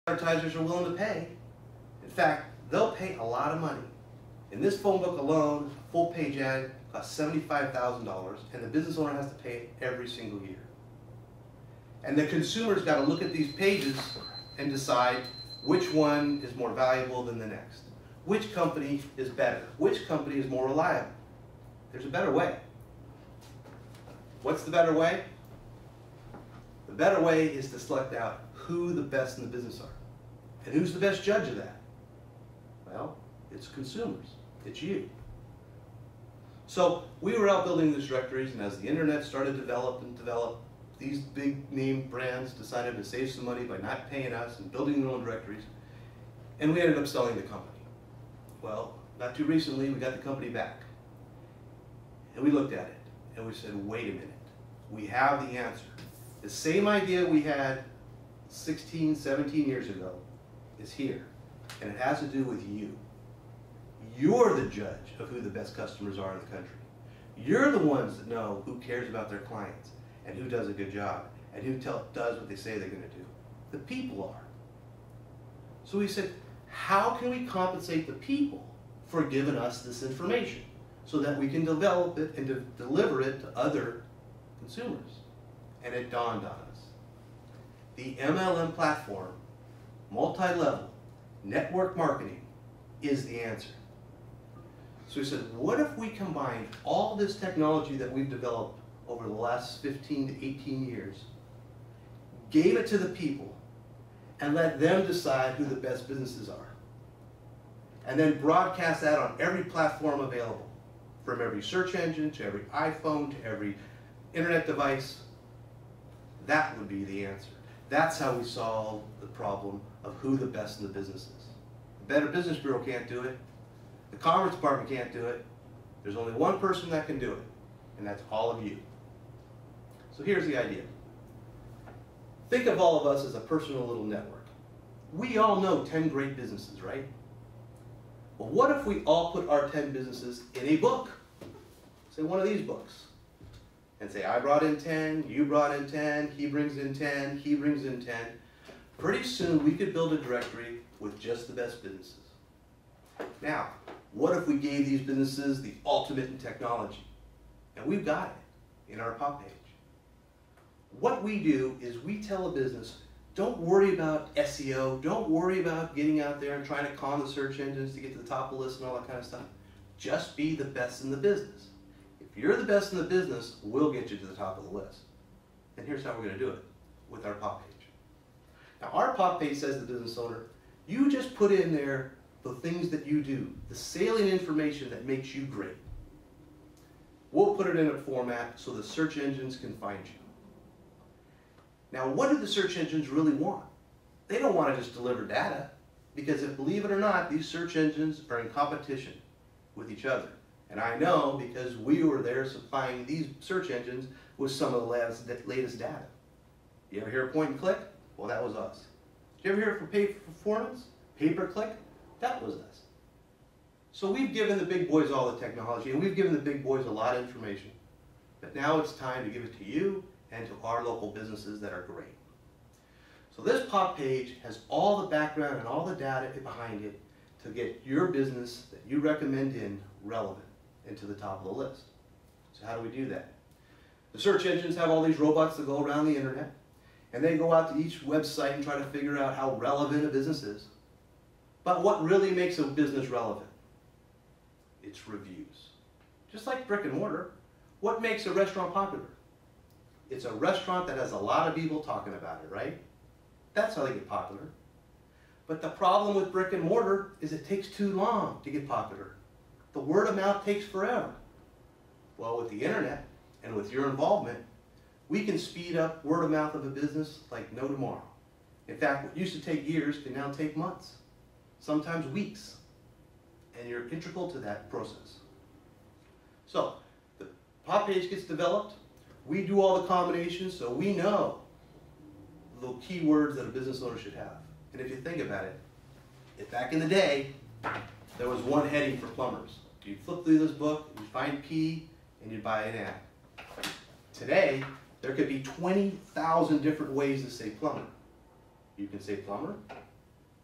advertisers are willing to pay. In fact, they'll pay a lot of money. In this phone book alone, a full page ad costs $75,000, and the business owner has to pay it every single year. And the consumer's got to look at these pages and decide which one is more valuable than the next. Which company is better? Which company is more reliable? There's a better way. What's the better way? The better way is to select out who the best in the business are. And who's the best judge of that? Well, it's consumers. It's you. So we were out building these directories, and as the internet started to develop, these big name brands decided to save some money by not paying us and building their own directories, and we ended up selling the company. Well, not too recently, we got the company back. And we looked at it, and we said, wait a minute. We have the answer. The same idea we had 16, 17 years ago is here, and it has to do with you. You're the judge of who the best customers are in the country. You're the ones that know who cares about their clients and who does a good job and who does what they say they're going to do. The people are. So we said, how can we compensate the people for giving us this information so that we can develop it and deliver it to other consumers? And it dawned on us. The MLM platform, multi-level, network marketing, is the answer. So we said, what if we combined all this technology that we've developed over the last 15 to 18 years, gave it to the people, and let them decide who the best businesses are, and then broadcast that on every platform available, from every search engine to every iPhone to every internet device? That would be the answer. That's how we solve the problem of who the best in the business is. The Better Business Bureau can't do it. The Commerce Department can't do it. There's only one person that can do it, and that's all of you. So here's the idea. Think of all of us as a personal little network. We all know 10 great businesses, right? Well, what if we all put our 10 businesses in a book? Say one of these books. And say, I brought in 10, you brought in 10, he brings in 10, he brings in 10. Pretty soon we could build a directory with just the best businesses. Now, what if we gave these businesses the ultimate in technology? And we've got it in our pop page. What we do is we tell a business, don't worry about SEO, don't worry about getting out there and trying to con the search engines to get to the top of the list and all that kind of stuff. Just be the best in the business. If you're the best in the business, we'll get you to the top of the list. And here's how we're going to do it, with our pop page. Now our pop page says to the business owner, you just put in there the things that you do, the salient information that makes you great. We'll put it in a format so the search engines can find you. Now, what do the search engines really want? They don't want to just deliver data, because if, believe it or not, these search engines are in competition with each other. And I know because we were there supplying these search engines with some of the latest data. You ever hear of point and click? Well, that was us. Did you ever hear of pay for performance? Pay per click? That was us. So we've given the big boys all the technology, and we've given the big boys a lot of information. But now it's time to give it to you and to our local businesses that are great. So this pop page has all the background and all the data behind it to get your business that you recommend in relevant and to the top of the list. So how do we do that? The search engines have all these robots that go around the internet, and they go out to each website and try to figure out how relevant a business is. But what really makes a business relevant? It's reviews. Just like brick and mortar, what makes a restaurant popular? It's a restaurant that has a lot of people talking about it, right? That's how they get popular. But the problem with brick and mortar is it takes too long to get popular. The word of mouth takes forever. Well, with the internet and with your involvement, we can speed up word of mouth of a business like no tomorrow. In fact, what used to take years can now take months, sometimes weeks. And you're integral to that process. So, the pop page gets developed. We do all the combinations, so we know the keywords that a business owner should have. And if you think about it, back in the day, there was one heading for plumbers. You'd flip through this book, you'd find P, and you'd buy an ad. Today, there could be 20,000 different ways to say plumber. You can say plumber,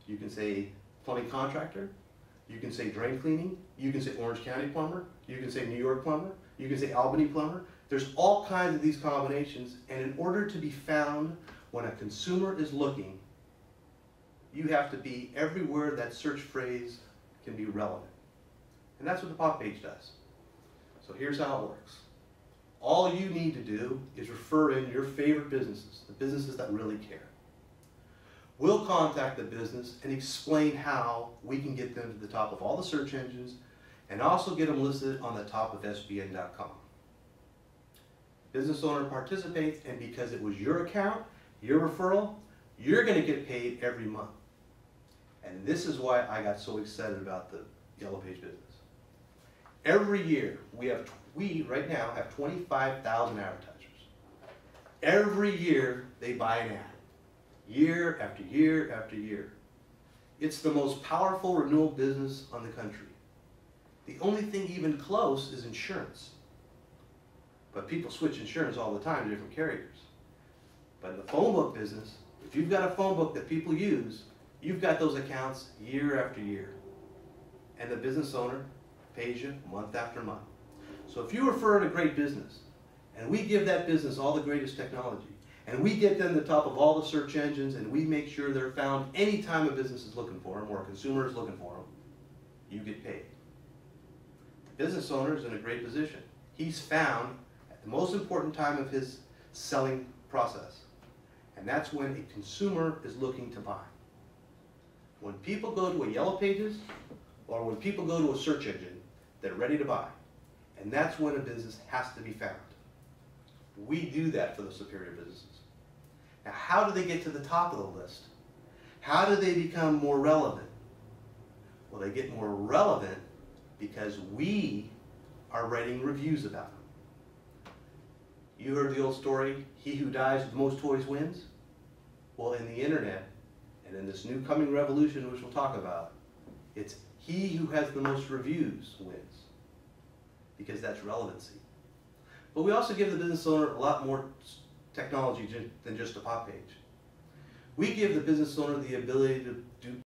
You can say plumbing contractor, you can say drain cleaning, you can say Orange County plumber, you can say New York plumber, you can say Albany plumber. There's all kinds of these combinations, and in order to be found when a consumer is looking, you have to be everywhere that search phrase can be relevant. And that's what the pop page does. So here's how it works. All you need to do is refer in your favorite businesses, the businesses that really care. We'll contact the business and explain how we can get them to the top of all the search engines and also get them listed on the top of SBN.com. Business owner participates, and because it was your account, your referral, you're going to get paid every month. And this is why I got so excited about the Yellow Page business. Every year, we right now have 25,000 advertisers. Every year, they buy an ad. Year after year after year. It's the most powerful renewal business on the country. The only thing even close is insurance. But people switch insurance all the time to different carriers. But in the phone book business, if you've got a phone book that people use, you've got those accounts year after year. And the business owner pays you month after month. So if you refer to a great business, and we give that business all the greatest technology, and we get them to the top of all the search engines, and we make sure they're found anytime a business is looking for them or a consumer is looking for them, you get paid. The business owner is in a great position. He's found at the most important time of his selling process, and that's when a consumer is looking to buy. When people go to a Yellow Pages or when people go to a search engine, they're ready to buy, and that's when a business has to be found. We do that for the superior businesses. Now, how do they get to the top of the list? How do they become more relevant? Well, they get more relevant because we are writing reviews about them. You heard the old story, he who dies with the most toys wins? Well, in the internet, and in this new coming revolution, which we'll talk about, it's he who has the most reviews wins, because that's relevancy. But we also give the business owner a lot more technology than just a pop page. We give the business owner the ability to do